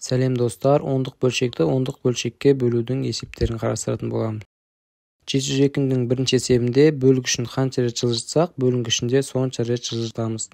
Сәлем достар, ондық бөлшекті ондық бөлшекке бөлудің есептерін қарастыратын боламыз. 702-дің бірінші есебінде бөлгішін қанша рет жылжытсақ, бөлінгішінде сонша рет жылжытамыз.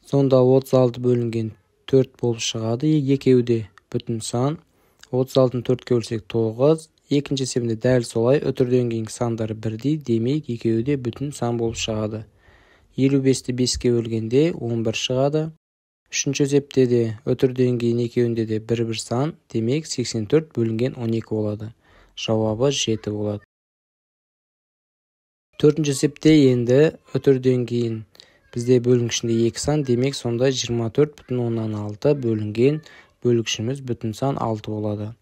Сонда 36 бөлінген 4 болып шығады, екеуі де бүтін сан. 36-ны 4-ке бөлсек 9. Екінші есебінде дәл солай, өтірден кейінгі сандары бірдей, демек екеуі де бүтін сан болып шығады. 55-ті 5-ке бөлгенде 11 шығады. Үшінші есепте де өтірден кейін екеуінде де бір сан, демек 84 бөлінген 12 болады. Жауабы 7 болады. Төртінші есепте енді өтірден кейін бізде бөлінгішінде 2 сан, демек сонда 24,6 бөлінген бөлгішіміз бүтін сан 6 болады.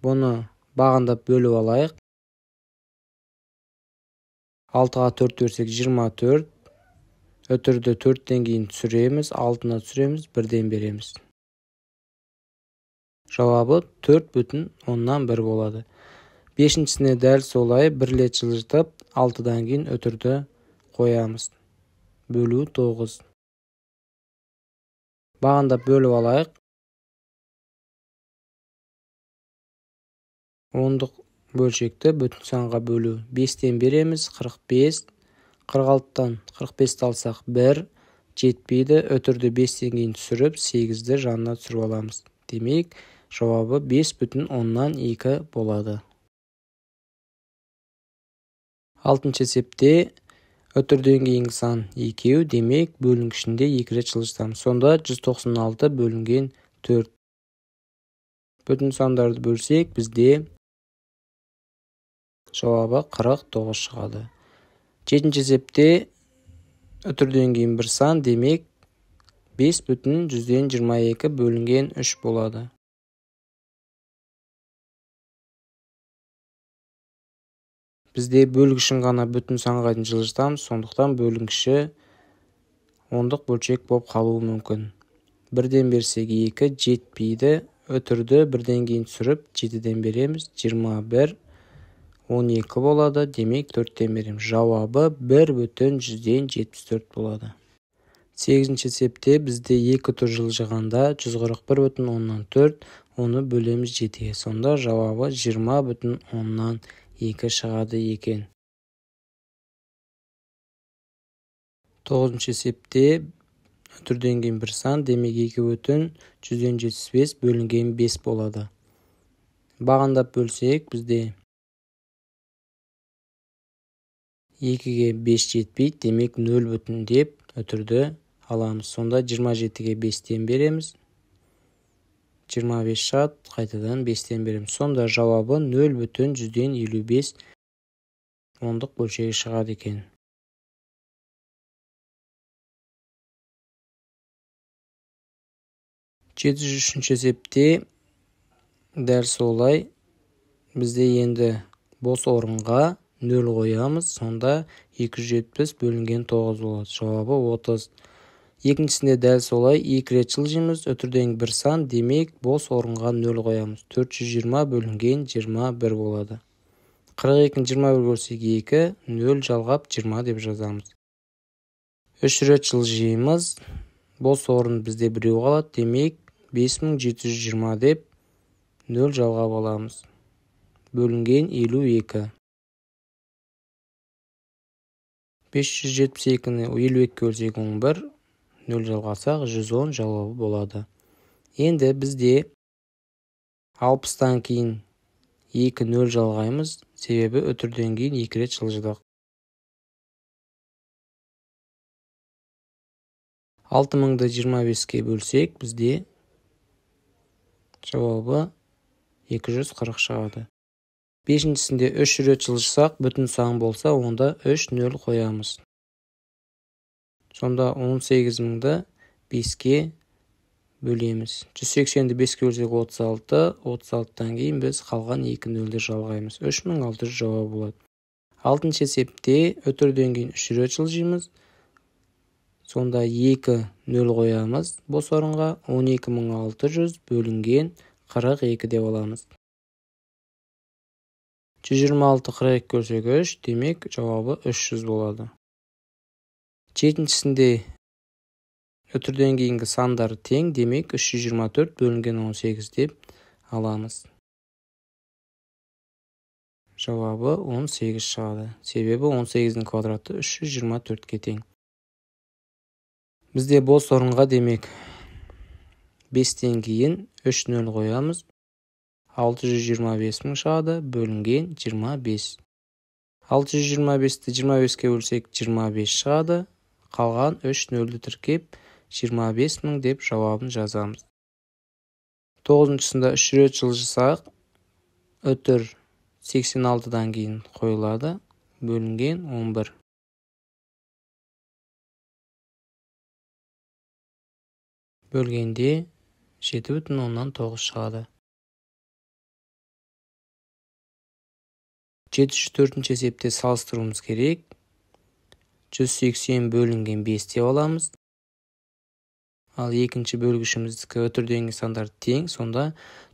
Бұны бағындап бөліп алайық. 6-ға 4 берсек 24. Өтірді 4-тен кейін түсіреміз, 6-на түсіреміз, 1-ден береміз. Жауабы 4,1 болады. Бешіншісіне дәл солай бірлет жылжытып, 6-дан кейін өтірді қоямыз. Бөлу 9. Бағындап бөліп алайық. Ондық бөлшекті бүтін санға бөлу. 5-тен береміз, 45. 46-тан 45-ті алсақ 1, жетпейді, өтірді 5-тен кейін түсіріп, 8-ді жанына түсіріп аламыз. Демек, жауабы 5,2 болады. Алтыншы есепте өтірден кейінгі сан 2, демек бөлінгішінде 2 рет жылжытамыз. Сонда 196 бөлінген 4. Бүтін сандарды бөлсек, бізде жауабы 49 шығады. Жетінші есепте өтірден кейін бір сан, демек 5,122 бөлінген 3 болады. Бізде бөлгішін ғана бүтін санға дейін жылжытамыз, сондықтан бөлінгіші ондық бөлшек болып қалуы мүмкін. 1-ден берсек 2, жетпейді, өтірді 1-ден кейін түсіріп, 7-ден береміз, 21, 12 болады, демек 4-тен береміз. Жауабы 1,174 болады. 8-ші есепте бізде 2 тұр жылжығанда 141,4, оны бөлеміз 7-ге. Сонда жауабы 20,2 шығады екен. 9-ші есепте өтірден кейін бір сан, демек 2,175 бөлінген 5 болады. Бағындап бөлсек, бізде 2-ге 5 жетпейді, демек 0 бүтін деп өтірді аламыз. Сонда 27-ге 5-тен береміз. 25 шығады, қайтадан 5-тен береміз. Сонда жауабы 0,155 ондық бөлшегі шығады екен. 703-ші есепте дәл солай бізде енді бос орынға 0 қоямыз, сонда 270 бөлінген 9 болады. Жауабы 30. Екіншісінде дәл солай 2 рет жылжимыз, өтірден бір сан, демек бос орынға 0 қоямыз. 420 бөлінген 21 болады. 42-ні 21 көрсек 2, 0 жалғап 20 деп жазамыз. 3 рет жылжимыз, бос орын бізде біреу қалады, демек 5720 деп 0 жалғап аламыз. Бөлінген 52. 572-ні 52-ке бөлсек 11, 0 жалғасақ 110 жауабы болады. Енді бізде 60-тан кейін 2 0 жалғаймыз, себебі өтірден кейін 2 рет жылжыдық. 6000-ды 25-ке бөлсек, бізде жауабы 240 шығады. Бешіншісінде 3 рет жылжысақ, бүтін сан болса, онда 3 0 қоямыз. Сонда 18000-ді 5-ке бөлеміз. 180-ді 5-ке бөлсек 36, 36-тан кейін біз қалған 2 0-ді жалғаймыз. 3600 жауабы болады. 6-шы есепте өтірден кейін 3 рет жылжимыз. Сонда 2 0 қоямыз бос орынға, 12600 бөлінген 42 деп аламыз. 126 42 көрсек 3, демек жауабы 300 болады. Жетіншісінде Өтірден кейінгі сандары тең, демек 324 бөлінген 18 деп аламыз. Жауабы 18 шығады. Себебі 18-дің квадраты 324-ке тең. Бізде бос орынға демек 5-тен кейін 3 нөл қоямыз. 625 мың шығады, бөлінген 25. 625-ті 25-ке бөлсек 25 шығады. Қалған 3 нөлді тіркеп 25 мың деп жауабын жазамыз. 9-шысында 3 рет жылжысақ, өтір 86-дан кейін қойылады, бөлінген 11. Бөлгенде 7,9 шығады. 704-ші есепте салыстыруымыз керек. 180 бөлінген 5 деп аламыз. Ал екінші бөлгішіміздікі өтірденгі сандар тең, сонда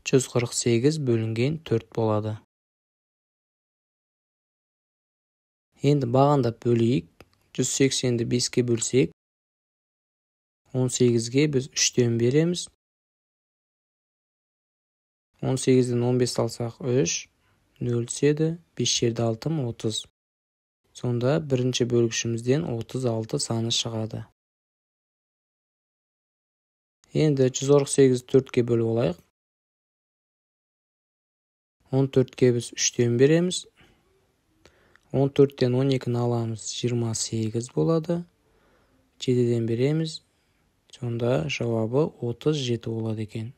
148 бөлінген 4 болады. Енді бағандап бөлейік. 180-ді 5-ке бөлсек, 18-ге біз 3-тен береміз. 18-ден 15 алсақ 3, 0 түседі, 5 жерді 6, 30. Сонда бірінші бөлгішімізден 36 саны шығады. Енді 148 4-ке бөліп алайық. 14-ке біз 3-тен береміз. 14-тен 12-ні аламыз, 28 болады. 7-ден береміз. Сонда жауабы 37 болады екен.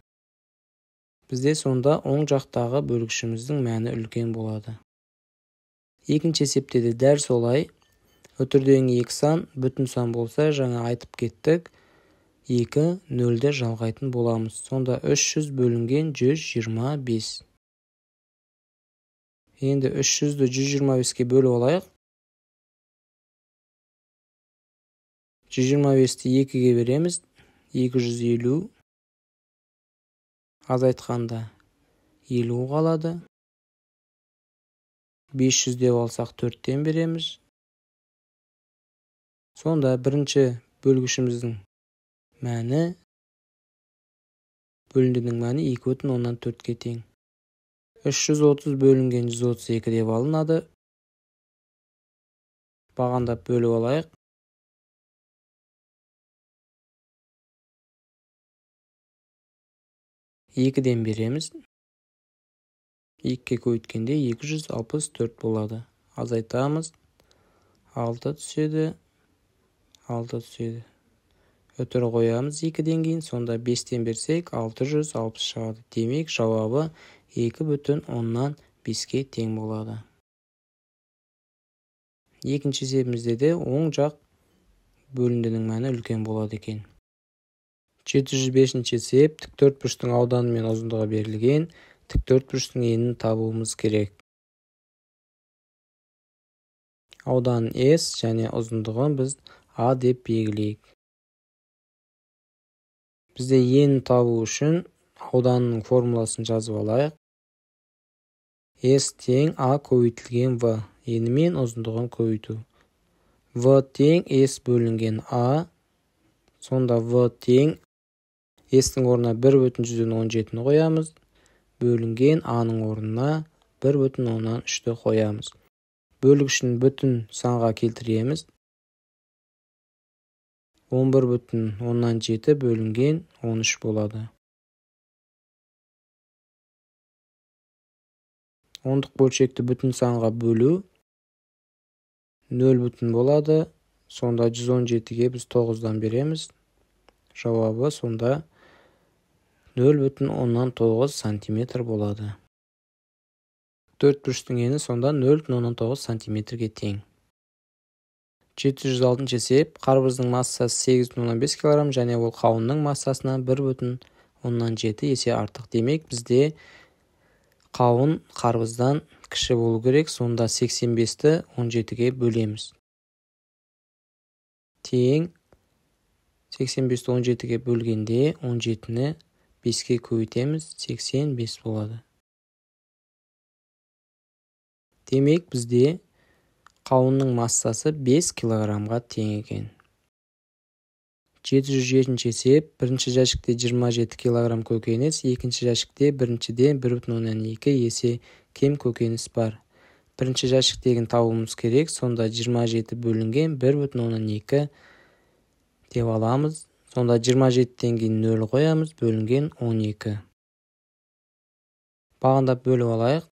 Бізде сонда оң жақтағы бөлгішіміздің мәні үлкен болады. Екінші есепте де дәл солай. Өтірдегі 2 сан бүтін сан болса, жаңа айтып кеттік, 2 нөлді жалғайтын боламыз. Сонда 300 бөлінген 125. Енді 300-ді 125-ке бөліп алайық. 125-ті 2-ге береміз. 250. Азайтқанда 50 қалады. 500 деп алсақ 4-тен береміз. Сонда бірінші бөлгішіміздің мәні, бөліндінің мәні 2,4-ке тең. 330 бөлінген 132 деп алынады. Бағандап бөліп алайық. 2-ден береміз. 2-ке көйткенде 264 болады. Азайтамыз. 6 түседі. 6 түседі. Өтір қоямыз 2-ден кейін. Сонда 5-тен берсек 660 шығады. Демек жауабы 2,5-ке тең болады. Екінші есебімізде де оң жақ бөліндінің мәні үлкен болады екен. 705-ші есеп, тіктөртбұрыштың ауданы мен ұзындығы берілген. Тіктөртбұрыштың енін табуымыз керек. Ауданын S және ұзындығын біз A деп белгілейік. Бізде енін табу үшін ауданының формуласын жазып алайық. S тең A көбейтілген V. Ені мен ұзындығын көбейту. V тең S бөлінген A. Сонда V тең S-тің орнына 1,17-ні қоямыз. Бөлінген A-ның орнына 1,3-ті қоямыз. Бөлгішін бүтін санға келтіреміз. 11,17 бөлінген 13 болады. Ондық бөлшекті бүтін санға бөлу 0 бүтін болады. Сонда 117-ге біз 9-дан береміз. Жауабы сонда 0,9 сантиметр болады. Төртбұрыштың ені сонда 0,9 сантиметрге тең. 706-шы есеп, қарбыздың массасы 8,5 кг және ол қауынның массасынан 1,7 есе артық. Демек, бізде қауын қарбыздан кіші болу керек. Сонда 85-ті 17-ге бөлеміз. Тең 85-ті 17-ге бөлгенде 17-ні 5-ке көбейтеміз, 85 болады. Демек, бізде қауынның массасы 5 килограммға тең екен. 707 есеп. Бірінші жәшікте 27 кг көкөніс, екінші жәшікте біріншіден 1,2 есе кем көкөніс бар. Бірінші жәшіктегін табуымыз керек. Сонда 27 бөлінген 1,2 деп аламыз. Сонда 27-тен кейін 0 қоямыз, бөлінген 12. Бағандап бөліп алайық.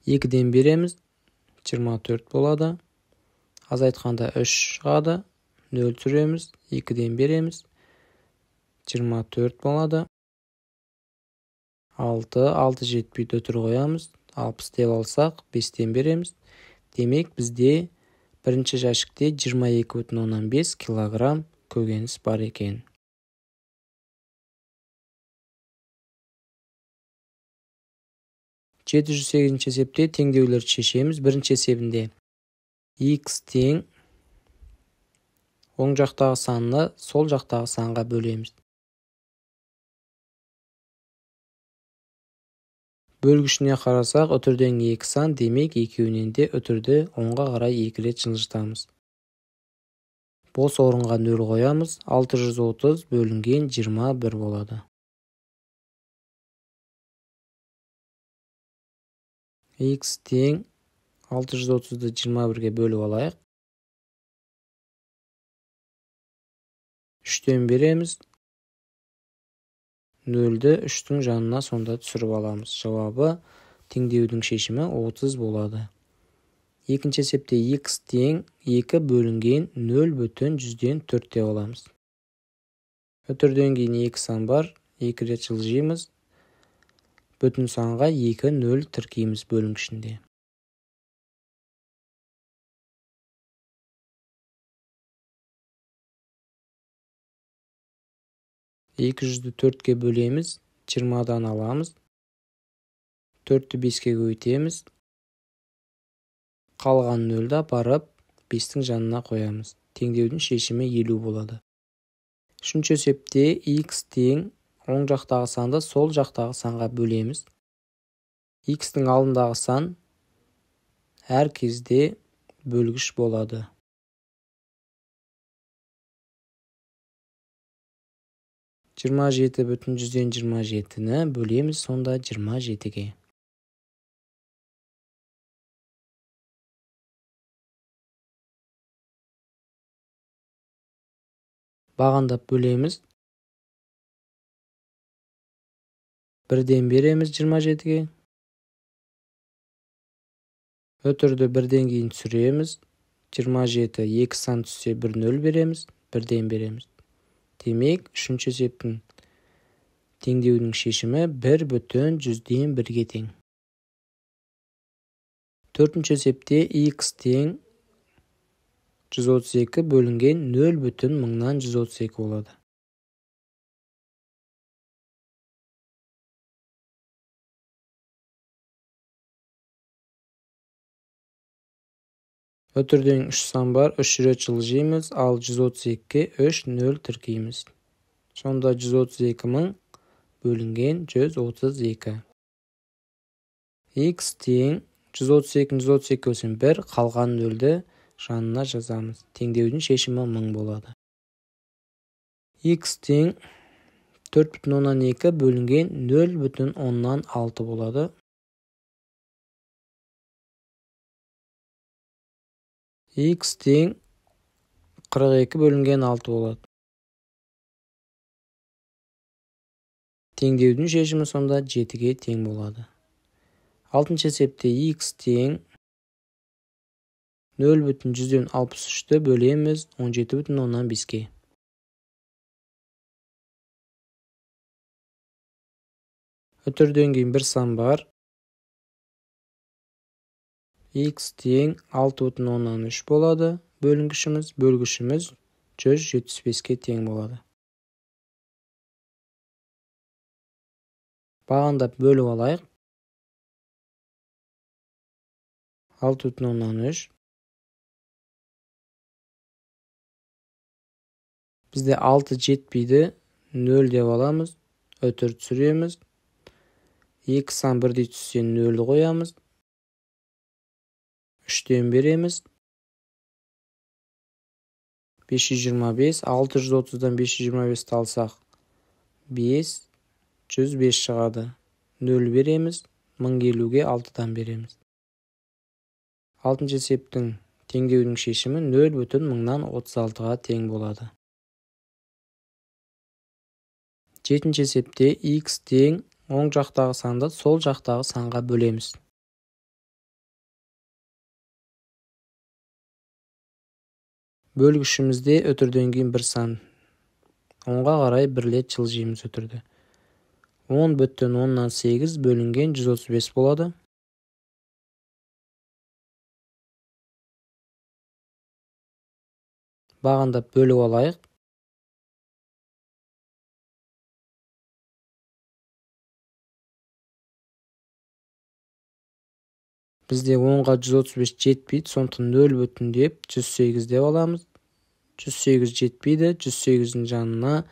2-ден береміз, 24 болады. Азайтқанда 3 шығады, 0 түсіреміз, 2-ден береміз, 24 болады. 6 жетпейді, өтір қоямыз, 60 деп алсақ, 5-ден береміз. Демек, бізде бірінші жәшікте 22,5 кг көкөніс бар екен. 708 есепте теңдеулерді шешеміз. Бірінші есебінде x тең оң жақтағы санны сол жақтағы санға бөлеміз. Бөлгішіне қарасақ, үтірден 2 сан, демек екеуінен де үтірді оңға қарай 2 рет жылжытамыз. Бос орынға 0 қоямыз, 630 бөлінген 21 болады. X тең 630-ды 21-ге бөліп алайық. 3-тен береміз. 0-ді 3-тің жанына сонда түсіріп аламыз. Жауабы теңдеудің шешімі 30 болады. Екінші есепте x тең 2 бөлінген 0,4 деп аламыз. Үтірден кейін 2 сан бар, 2 рет жылжимыз. Бүтін санға 2, 0 тіркейміз бөлінгішінде. Екі жүзді 4-ке бөлеміз, 20-дан аламыз. 4-ті 5-ке көйтеміз. Қалған 0-ді апарып 5-тің жанына қоямыз. Теңдеудің шешімі 50 болады. Үшінші есепте x тең оң жақтағы санды сол жақтағы санға бөлеміз. X-тің алдындағы сан әр кезде бөлгіш болады. Жиырма 27,27-ні бөлеміз сонда 27-ге. Бағандап бөлеміз. 1-ден береміз 27-ге. Өтірді 1-ден кейін түсіреміз. 27, 2 сан түссе 1-0 береміз. 1-ден береміз. Демек, үшінші есептің теңдеудің шешімі 1,100-ге тең. Төртінші есепте x тең 132 бөлінген 0,132 болады. Өтірден 3 сан бар, 3 рет жылжимыз, ал 132-ке 3, 0 тіркейміз. Сонда 132 мың бөлінген 132. X тең 132 көсін 1, қалған 0-ді жанына жазамыз. Теңдеудің шешімі 1000 болады. X тең 4,2 бөлінген 0,6 болады. X тең 42 бөлінген 6 болады. Теңдеудің шешімі сонда 7-ге тең болады. Алтыншы есепте x тең 0,163-ті бөлеміз 17,5-ке. Үтірден кейін 1 сан бар. X тең 6,3 болады. Бөлгішіміз 175-ке тең болады. Бағандап бөліп алайық. 6,3. Бізде 6 жетпейді, 0 деп аламыз. Өтір түсіреміз. 2 сан 1-дей түссе 0 қоямыз. 3-тен береміз. 525, 630'dan 525 алсақ 5, 105 шығады. 0 береміз, 1050-ге 6-дан береміз. 6-шы есептің теңдеудің шешімі 0,1036-ға тең болады. 7-шы есепте x тең оң жақтағы санды сол жақтағы санға бөлеміз. Бөлгішімізде өтірден кейін бір сан. Онға қарай бірлет жылжимыз өтірді. 10/10-8 бөлінген 135 болады. Бағандап бөліп алайық. Бізде 10-ға 135 жетпейді, сондықтан 0 деп 108 деп аламыз. 108 жетпейді, 108-дің жанына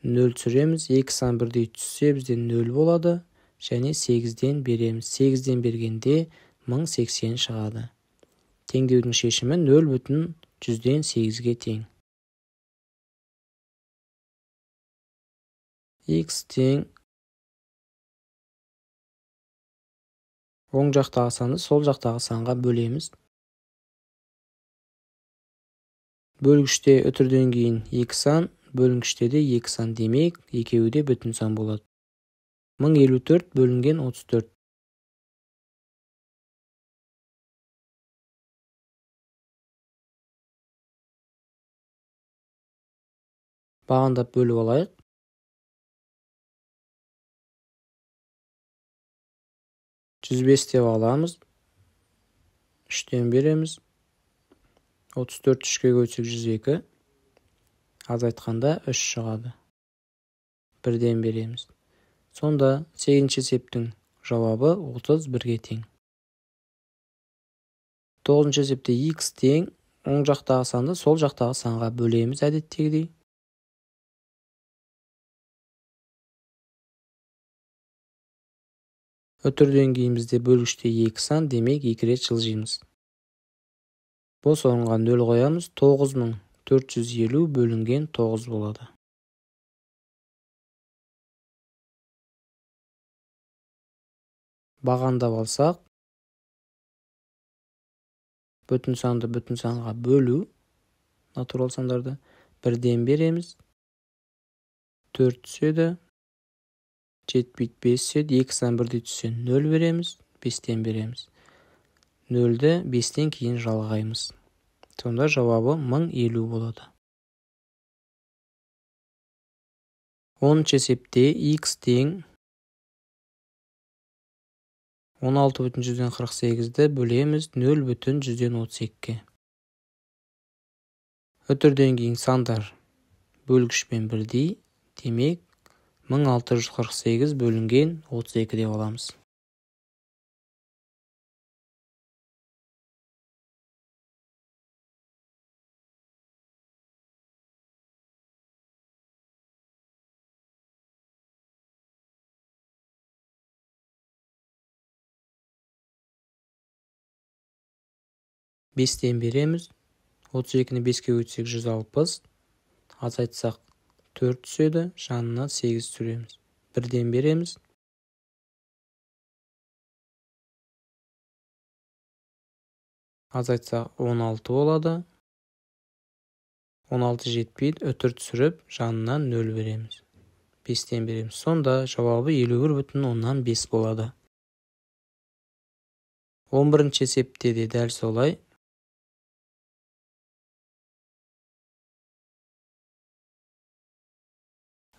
0 түсіреміз. 2 сан 1-дей түссе бізде 0 болады. Және 8-ден береміз. 8-ден бергенде 1080 шығады. Теңдеудің шешімі 0,108-ге тең. X тең оң жақтағы санды сол жақтағы санға бөлеміз. Бөлгіште өтірден кейін 2 сан, бөлінгіште де 2 сан, демек екеуі де бүтін сан болады. 1054 бөлінген 34. Бағандап бөліп алайық. «105» деп аламыз. 3-тен береміз. 34 3-ке көтсек 102. Азайтқанда 3 шығады. 1-ден береміз. Сонда 8-ші есептің жауабы 31-ге тең. 9-ші есепте x тең оң жақтағы санды сол жақтағы санға бөлеміз әдеттегідей. Өтірден кейін бізде бөлгіште 2 сан, демек 2 рет жылжимыз. Бос орынға 0 қоямыз. 9450 бөлінген 9 болады. Бағандап алсақ, бүтін санды бүтін санға бөлу, натурал сандарды 1-ден береміз. 4 түседі. Жетпейді 5 түседі. 2 сан 1-дей түссе 0 береміз. 5-тен береміз. 0-ді 5-тен кейін жалғаймыз. Сонда жауабы 1050 болады. 10-шы есепте x тең 16/148-ді бөлеміз 0/132-ге. Өтірден кейін сандар бөлгішпен бірдей, демек 1648 бөлінген 32 деп аламыз. Бестен береміз. 32-ні 5-ке өтсек 160. Азайтсақ 4 түседі. Жанына 8 түсіреміз. 1-ден береміз. Азайтсақ 16 болады. 16 жетпейді. Өтір түсіріп, жанына 0 береміз. 5-тен береміз. Сонда жауабы 51,5 болады. 11-ші есепте де дәл солай.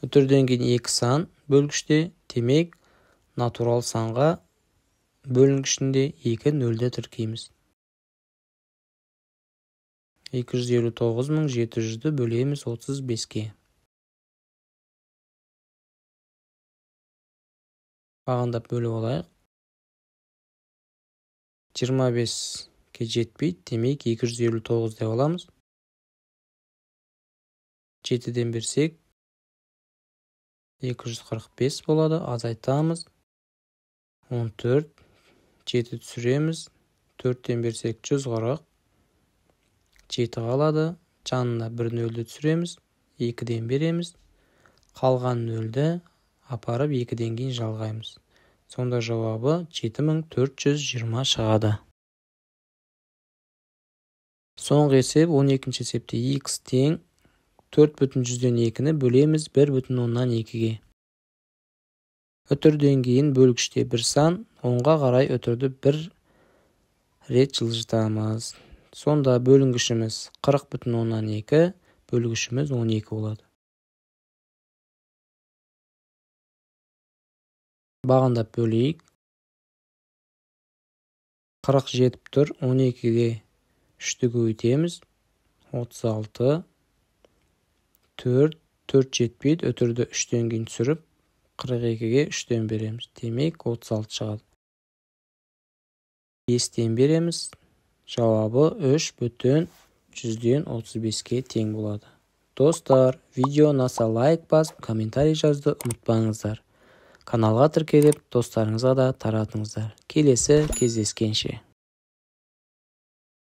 Өтірден кейін 2 сан бөлгіште, демек натурал санға бөлінгішінде 2 0-ді тіркейміз. 259.700-ді бөлеміз 35-ке. Бағандап бөліп алайық. 25-ке жетпейді, демек 259 деп аламыз. 7-ден берсек 245 болады. Азайтамыз. 14. 7 түсіреміз. 4-тен берсек 140. 7 қалады. жанына бір нөлді түсіреміз, 2-ден береміз. Қалған нөлді апарып 2-ден кейін жалғаймыз. Сонда жауабы 7420 шығады. Соңғы есеп 12-ші есепте x тең 4/2-ні бөлеміз 1/2-ге. Үтірден кейін бөлгіште бір сан, оңға қарай үтірді бір рет жылжытамыз. Сонда бөлінгішіміз 40/2, бөлгішіміз 12 болады. Бағындап бөлейік. 40 жетіп тұр, 12-ге 3-ті көбейтеміз. 36, 4 жетпейді, үтірді 3-тен кейін түсіріп, 42-ге 3-тен береміз. Демек 36 шығады. 5-тен береміз. Жауабы 3/135-ге тең болады. Достар, видео ұнаса лайк басып, комментарий жазды ұмытпаңыздар. Каналға тіркеліп, достарыңызға да таратыңыздар. Келесі кездескенше.